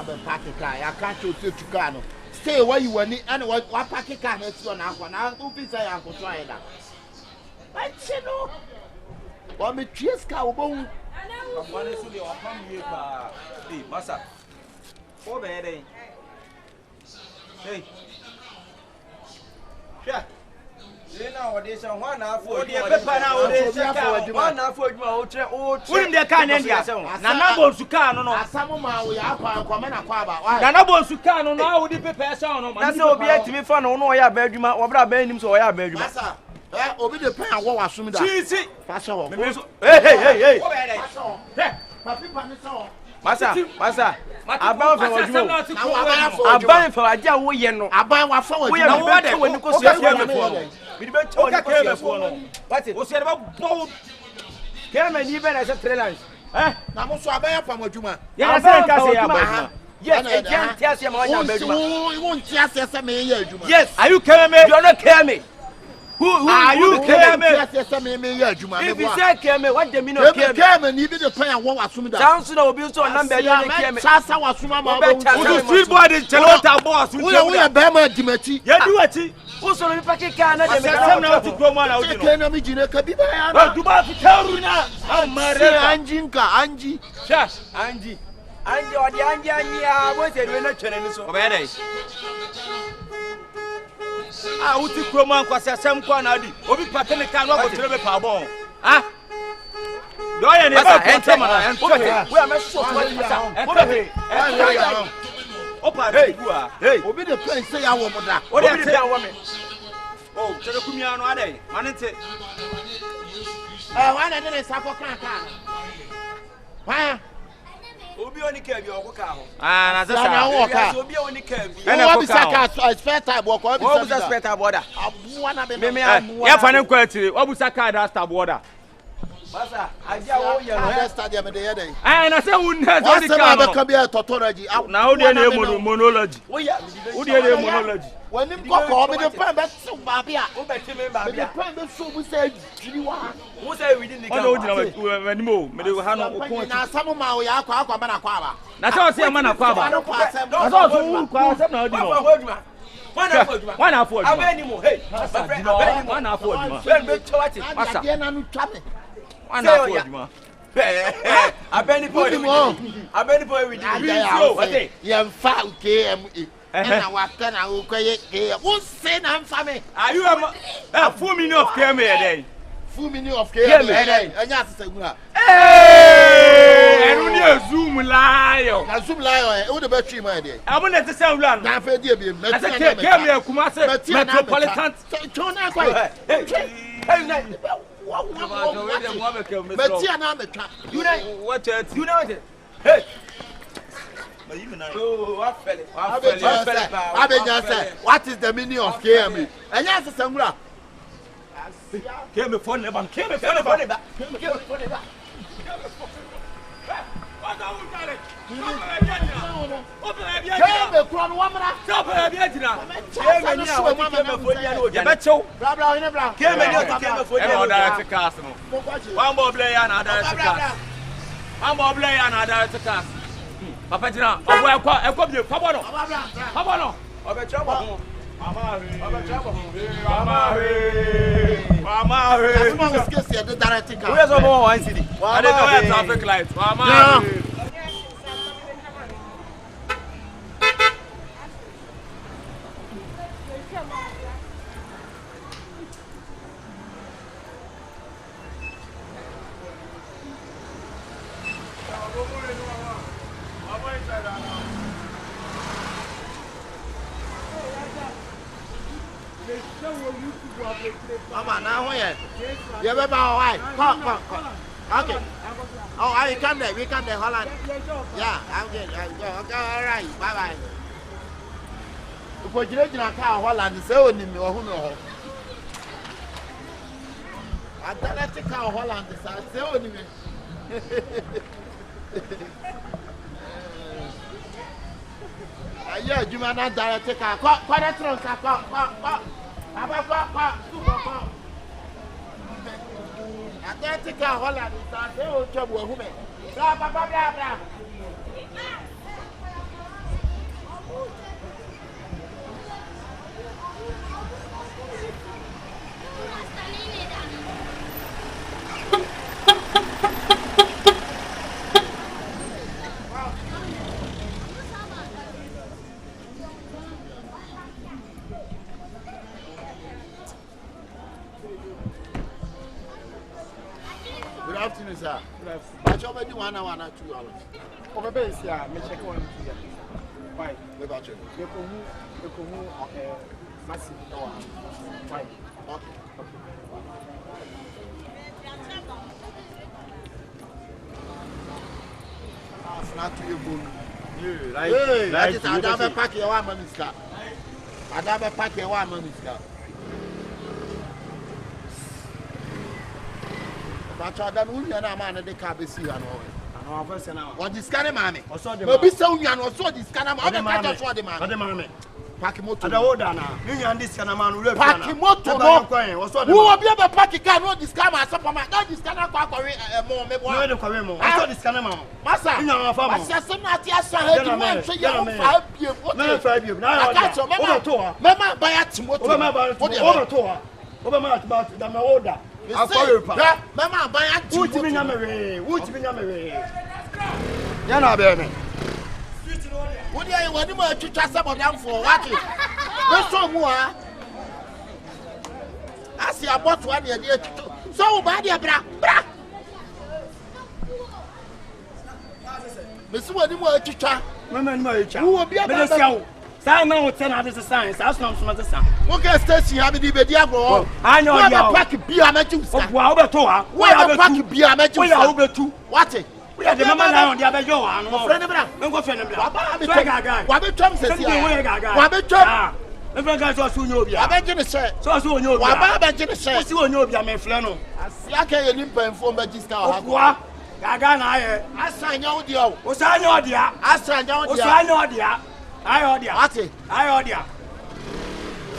be park car. I can't show you to car no. Stay where you want it and what park car next one now. Who be say I go try that. I say no. What me chase car bon. One is the open here pa. Hey, massa. Over there. Hey. Yeah. Nowadays, one half for the paper nowadays. One half for you. They can't end ya. Nana Bonsuka, no. Some man we are coming a quaba. Nana Bonsuka, no. Now the paper sound. That's all be to me for no ya bedroom or bedroom so ya bedroom. Obi the pen and what was assuming that. Cheesy. Hey. Massa. About for what you about for a jaw, we know. About what for we are what when you go see us. We better tell us what it was about both. Came and even as a freelance. Eh? Now, so I buy from what you want. Yes, I can't tell you my bedroom. You won't just as a man. Yes, are you killing me? You're not killing me. Who are you killing me? If you say kill me, what do you mean? Kill me, you be the player. What was assuming that? Sounds no abuse on number. You can't Sasa was Sumama. You still boy the Chelota boss. We are Bama Dimati. You do it. Who's on the packet can I to go on out? You can't be Jinaka. Do about to tell you now. I'm Anjinka, Angie. Just Angie. Angie or the Angie, what's it when I turn so bad? Ah, uti kroma kwase asem kwa na adi obi patene kan no go trebe pa bon ah do ye ne ba enter mana enter we am so opa du a hey obi the place say ya wo moda obi the plan wo me oh tere kumia no adai manente wa na ne sako kan wa Obi oni kebi okuka ho. Ah, na se sa. Obi oni kebi. Ena bi saka spare type work. Obi sa spare type border. Abuwa na be. Me ya fa ne kwatire. Obi saka da star border. Basa, aja wo ye no. That stadium dey here dey. Ah, na se wun na so di kan. What's the be tautology? Na wo dey na monology. Wo dey na monology. When him go be the pen be so babia. Wo be ti me babia. The pen be so we say jiriwa. Wo say we dey kan. Ono ojina wani mo, me dey ha no ko. Na samu ma wo ya akwa ma na kwa ba. Na se o se ma na kwa ba. Na se o so wu kwa asem na odi no. One afọ adwuma. Abeni mo, hey. Abeni mo. One afọ adwuma. Ben be chawati. Masa. Ade na nu twa me. One afọ adwuma. Abeni boy. Abeni boy we dey. You fa KME. Na wa kana wo koye ke. Wo say na mfa me. Are you a full meaning of KME then? Full meaning of KME. Anya asesagura. Enu ni zoom lion. Na zoom lion e wo de ba twi ma dey. Amo na te say wula no. Na fa die bi. Na say KME kuma say metropolitan. Chona kwa. Hey na. Metia na metwa. You know what? You know what? Hey. What is the meaning of KME? And yes, Samura. KME phone never. KME phone never. KME crown wamra. Stop here, Papa Jina, I be Pabano. Pabano. Obe trouble. Mama. As long as you see the directing car. Where's the more one city? I don't know traffic lights. Mama. Mama, now where? You ever buy come. Okay. Oh, I come there. We come there, Holland. Yeah, I'm good. Okay, all right. Bye. Because you don't car Holland, so in me or who know. I don't let the car Holland, so in me. Yeah, you might not direct the car. Quite a trunk. Atletica Holland is a trouble woman. Blah blah blah blah blah. Masa. But you already 1 hour and 2 hours. Over base, yeah, me check one. Why? We got you. You can move, massive. Why? Okay. Not to you, boom. Hey, that is Adama pack your 1 minute. Adama pack your 1 minute. But I don't know man at the car be see and all. What this kind of mammy? Maybe so young or so this kind of man. For the man. Pakimoto. Ada oda na. You and this kind of man will Pakimoto no. Who will be able to pack a car? No, this camera, supplement. No, this kind of car. More, maybe one. I saw this kind of man. Massa, you know, I'm not yes, I heard you mention your 5 years. No, 5 years. Now, I got your Mama buy a Timoto. Over my about the order. Mama buy a Timoto. Would be Yana, baby. What do you want to trust about them for? What? What's so more? I see about 1 year. So bad, bra. Miss, what do you want to chat? Who will be able to sell? I know 10 others science. That's not some other son. What can Stacy have the Diablo? I know you're pack beer, I met you. Why are pack beer, I met you over 2? What? We are the mama now on the other yo. I'm a friend of them. Don't go friend of them. What the Trump says here? What the Trump? The guys are soon you'll be. I bet you say. So soon you'll be. I bet you say. So you'll be a man flannel. I see I can't even inform that this now. What? Gagana, I sign your deal. What's I know, dear? I sign your deal. I know, dear. I order. What's it? I order.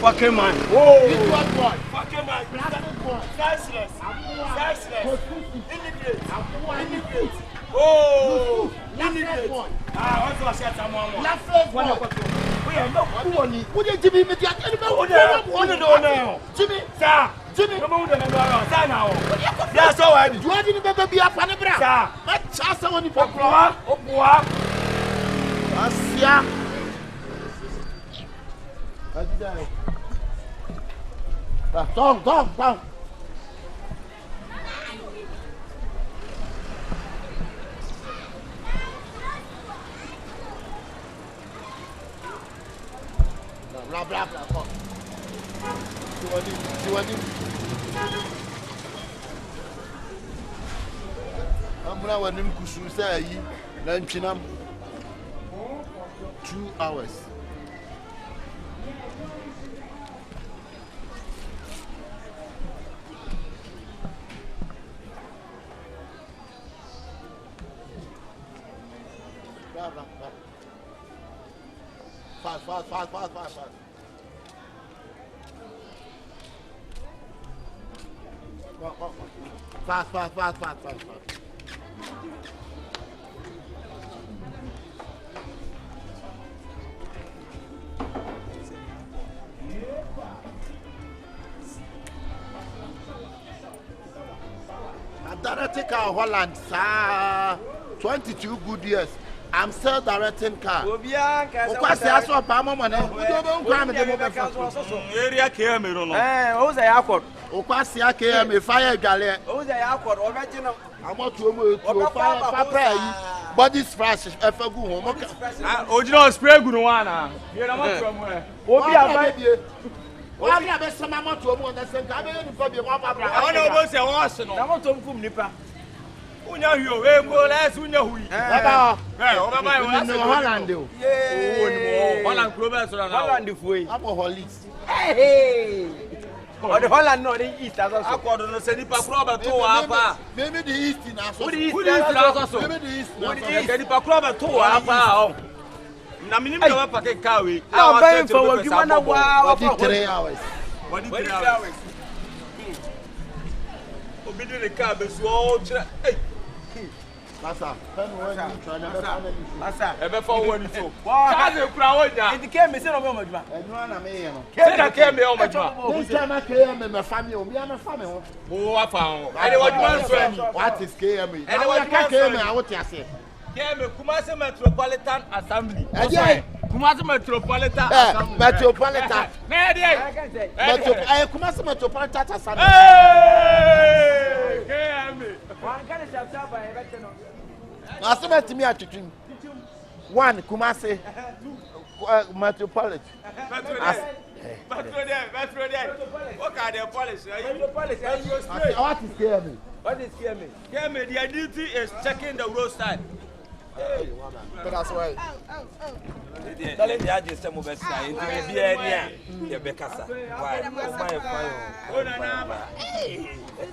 Fucking man. Whoa. Fucking man. Priceless. Priceless. Immigrate. Oh, also I said someone more. We are not money. Would you give me the now? Jimmy, sir. Jimmy, come on, now. That's all I do. You didn't be a funny brother. Sir, let's ask someone for Boa. Asia. Down. Blah. I'm going to say, 2 hours. Fast. Fast. I'm directing car Holland, sir. 22 good years. I'm still directing car. Area KM, fire galley. I'm not to fire. Body splash, if I go home. Original spray good one. You're not from where? Why have some amount to understand? I don't say, I want to come nipper. Unya hiyo wego last unya hui. Baba. Baba no Holland. Holland Clover so na. Holland fuwe. Abo Hollis. Hey. O the Holland no the East as also. Akodo no se nipa Clover to apa. Maybe the East na so. Maybe the East. The nipa Clover to apa. Na minim ka wa pake car we. Ah, buying for what you wanna wow. 3 hours. What 3 hours? Obidi the car be so hey. Masa, ebe for one so. Charge e kura wonya. It came me say no be omajuma. Enu na me ye no. Say na came me omajuma. This time I came me family, o me am family ho. Wo afa ho. Ade wajuma so ani. What is KM? Ade wajuma KM a wote ase. KM Kumasi Metropolitan Assembly. Kumasi Metropolitan Assembly. Metropolitan. Na dey. Kumasi Metropolitan Assembly. Hey! Asema timi atwetwim. 1 Kumasi. Metropolis. Metro there. What kind of policy? What is scare me? What is scare me? Scare me. Their duty is checking the road side. But that's why. Dale dia je se mo be sai nti be bia ni a ye be kasa. Why? Oh na na ba.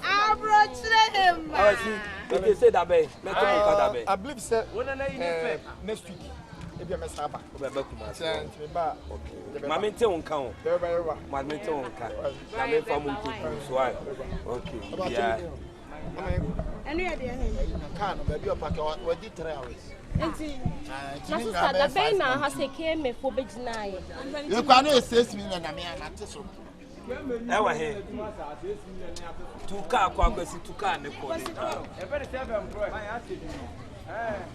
Abro him. Oh see. They say that be. Let me cut that be. I believe sir. Next week. Ebi am saba. Oba kuma. Sent me ba. Okay. Ma me nte won kan o. Very well. Ma me nte won kan. Na me fa mo nte so why? Okay. Yeah. Enu ye de Kan baby opaka we di 3 hours. Enti. Na sister da be na ha se ke me fo be gina ye. You kwa no 6 million na me anate so. Ewa he. Tuka kwa kwesi tuka ne ko. E be the 7 bro.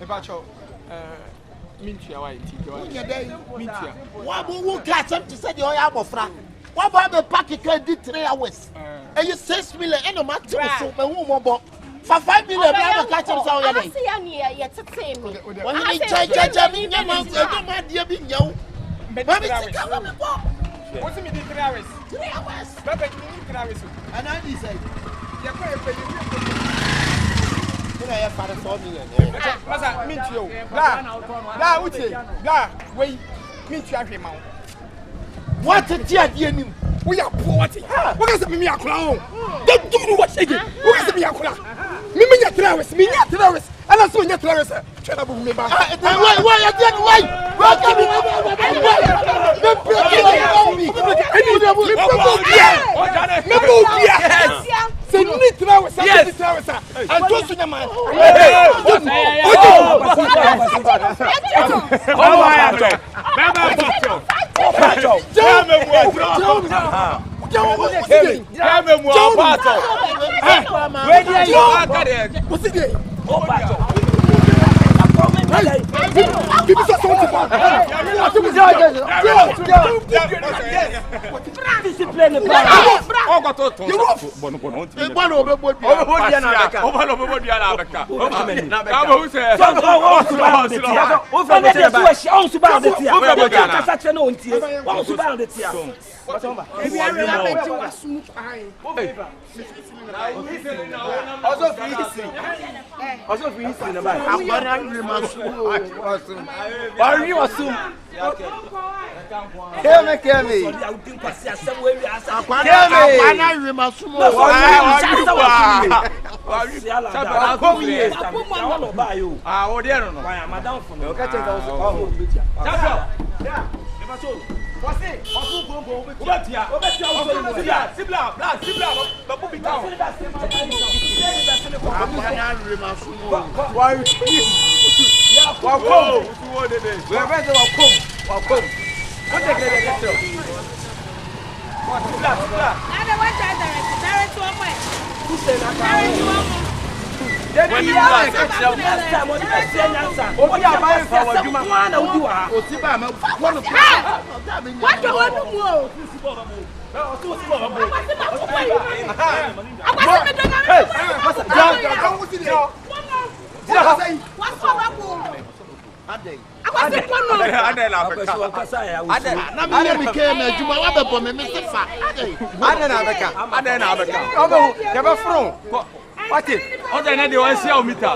E ba cho mintia wa inti wa. Mintia. Wa bo wo ka sem ti say the oya abofra. Wa ba be pack ka di 3 hours. And you 6 million and no matter so be hu mo bo. For 5 million na ka chem say oya dey. I see ani ye tete me. When you cha me nyama so do ma dia bi nyawo. Ba mi ti ka me bo. What's me di 3 hours? 3 hours. Baba ni 3 hours. And I dey say Ya ko e pe you for 4 million. Masa mintio. La uche. La we mintio ahwe ma. What a dear nim. We are poor what? What is me akula o? Don't do what again. What is me akula? Me nya 3 hours. Me nya 3 hours. Ana so nya 3 hours. Chena bu me ba. Why again why?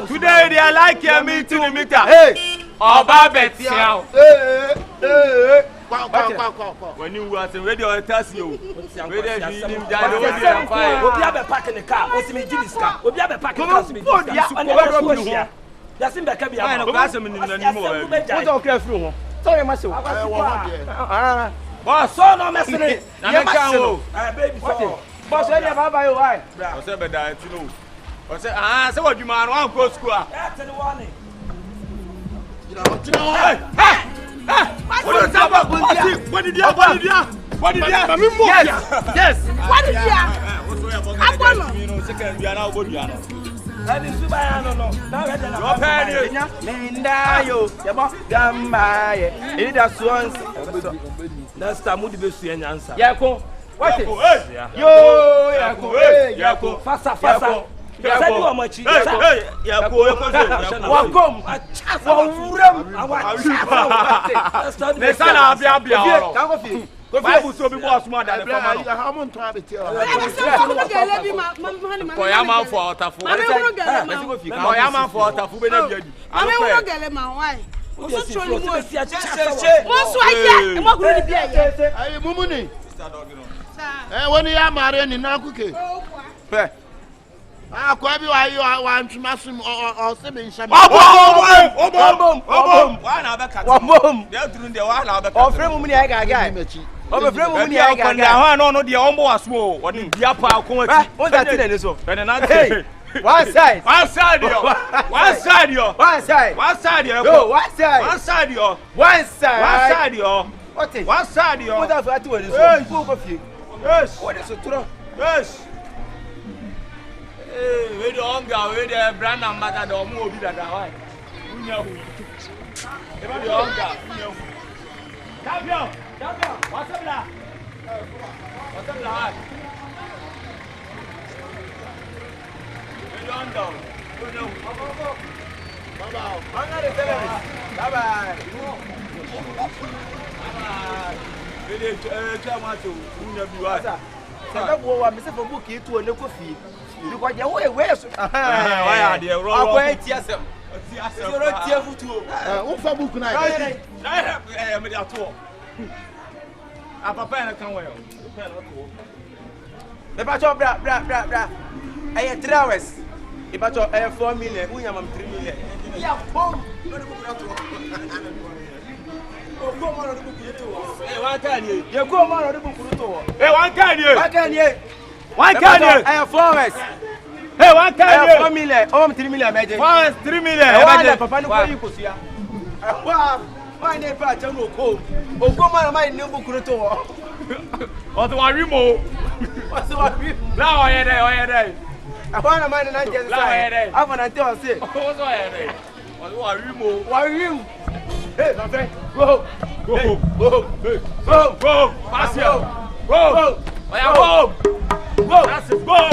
Today they are like me to the meter. Hey, Oba Betiao. When you was ready on test you. Ready him down fire. Obi abe park in the car. O si me give this car. Obi abe park in the car. Yasin be ka bia. No class me ni nani mo. What don't care through. Sorry maso. Boss, so no mesene. Na me kan o. Baby so. Boss any baba you why? O se be da ti no. O se se wadwuma no an go school ah. Tell one. What is that? What did you? Yes. What did you? You know, second we are now good. And it's no. Now head na. Your parents. Menda yo. Yabo gamba ye. It that swans. Next time we be su enyansa. Yako. What? Yo, Yako. Yako. Fasa. Sani wa machi. Ya ko Wakom. Wawuram. Ne sana abia oro. Bible so be boss more than the farmer. How much time it tell? Oya man for otafu. Oya man for otafu be na biadi. Ame wo gele ma why? So tro ni mo si a chicha. Mo so aye, mo guru ni bia ye. Ayi mumuni. Woni ya mare ni na kuke. Pe. Kwa bi wa ntuma sum o se me nsha me. Obom. Wa na be kata. Obom. Dey duru dey wa na be kata. O frame mu ni ai gaga. O be frame mu ni ai gaga. Ha no dey ombo wasmo. Woni bia pa ko ati. O da ti na so. Bene na Hey. One side. One side yo. One side yo. One side. One side yo. No, one side. One side yo. One side. One side yo. What is? One side yo. What have ati we so? Go go fi. Yes. What is so tro? Yes. We the hunger, we the brand ambassador, omo obi dada why? Unya hu. E ba the hunger, unya hu. Champion, what's up la? What's up la? We the hunger. Unya hu. Baba, hunger the service. Bye bye. Bye. We the tomato, unya bi wa. Sasa bo wa me se fo book e tu o ne kofi. Because you way so. Why are they roll? Akwa etiasem. Etiasem. Zero tie futu. Wo fa book na. Na me dey ato. Papa na kan we o. Papa na ato. Me ba cho bra. Aye 3 hours. E ba cho 4 million, unya mam 3 million. Ya bom. No dey book ato. O ko mo no dey book ato. Eh, wan kan ni. Ye ko mo no dey book ato. Eh, wan kan ni. Wa kan ye. One can 4 hours. Hey, one can 4 million. Oh, 3 million meje. 3 million. Why papa no go yi kosia. Why ne pa cha no ko. O ko ma ma ni bu kuro to wo. O to wa wi mo. O so wa wi. La o ye dey. Apa na ma ni na je sai. Apa na te o se. O so ye dey. O to wa wi mo. Wa wi. Hey, my friend. Go. Go. Pass here. Go. Oya go. Go. That's it. Go.